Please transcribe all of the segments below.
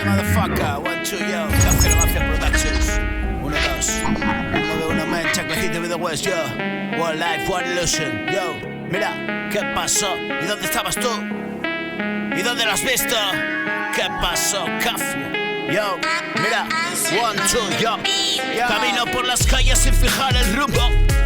Ready, motherfucker. 1, 2, yo. Café Mafia Productions. 1, 2. 1, man. Chaclacito with the West, yo. One life, one illusion, yo. Mira, ¿qué pasó? ¿Y dónde estabas tú? ¿Y dónde lo has visto? ¿Qué pasó, Cafia? Yo, mira, 1, 2, yo. Camino por las calles sin fijar el rumbo.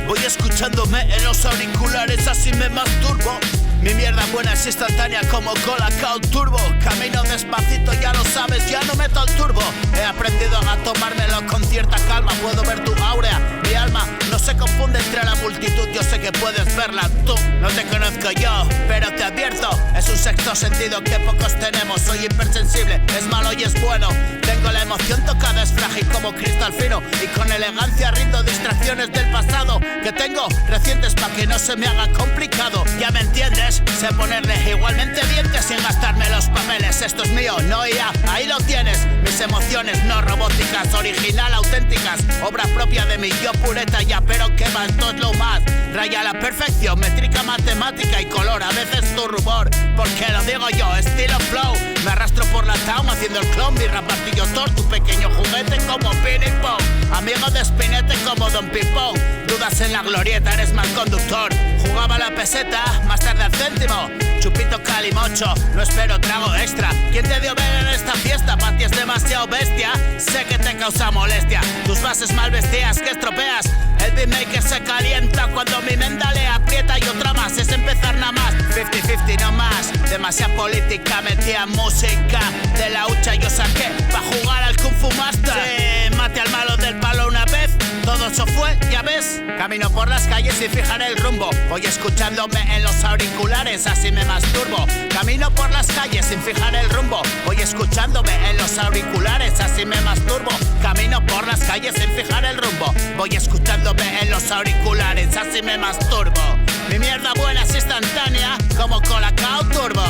Voy escuchándome en los auriculares, así me masturbo. Mi mierda buena es instantánea como Colacao Turbo. Camino despacito, ya lo sabes, ya no meto el turbo. He aprendido a tomármelo con cierta calma. Puedo ver tu áurea, mi alma no se confunde entre la multitud. Yo sé que puedes verla, tú no te conozco yo, pero te advierto, es un sexto sentido que pocos tenemos. Soy hipersensible, es malo y es bueno. Tengo la emoción tocada, es frágil como cristal fino. Y con elegancia rindo distracciones del pasado que tengo recientes pa' que no se me haga complicado. Ya me entiendes, sé ponerle igualmente dientes sin gastarme los papeles. Esto es mío, no IA, ahí lo tienes. Mis emociones no robóticas, original, auténticas. Obra propia de mi yo pureta ya, pero que va, esto es lo más. Raya la perfección, métrica, matemática y color. A veces tu rumor, porque lo digo yo, estilo flow. Me arrastro por la town haciendo el clon. Mi rap martillo Thor, tu pequeño juguete como Ping Pong. Amigo de Spinete como Don Pipón. Dudas en la glorieta, eres mal conductor. Jugaba la peseta, más tarde al céntimo. Chupito calimocho, no espero trago extra. ¿Quién te dio ver en esta fiesta? Pati es demasiado bestia, sé que te causa molestia. Tus bases mal vestidas que estropeas. El beatmaker se calienta cuando mi menda le aprieta. Y otra más, es empezar nada más. 50-50 no más, demasiada política. Metía música de la hucha yo saqué pa' jugar al Kung Fu Master. Sí, mate al malo del palo una vez. Todo eso fue, ya ves. Camino por las calles sin fijar el rumbo. Voy escuchándome en los auriculares, así me masturbo. Camino por las calles sin fijar el rumbo. Voy escuchándome en los auriculares, así me masturbo. Camino por las calles sin fijar el rumbo. Voy escuchándome en los auriculares, así me masturbo. Mi mierda buena es instantánea como Colacao Turbo.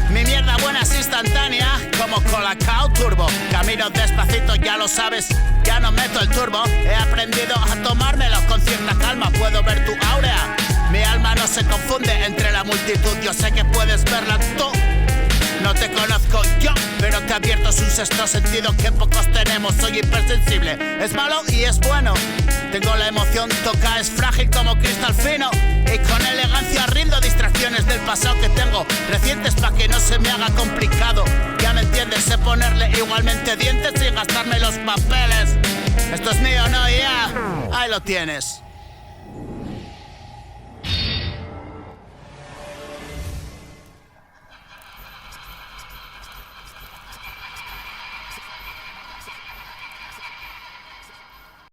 Mi mierda buena es instantánea como Colacao Turbo. Camino despacito, ya lo sabes, ya no meto el turbo. He aprendido a tomármelo con cierta calma. Puedo ver tu áurea, mi alma no se confunde entre la multitud. Yo sé que puedes verla tú. No te conozco yo, pero te advierto, es un sexto sentido que pocos tenemos. Soy hipersensible, es malo y es bueno. Tengo la emoción toca, es frágil como cristal fino. Y con elegancia rindo distracciones del pasado que tengo recientes pa' que no se me haga complicado. Ya me entiendes, sé ponerle igualmente dientes sin gastarme los papeles. Esto es mío, no, ya, ahí lo tienes.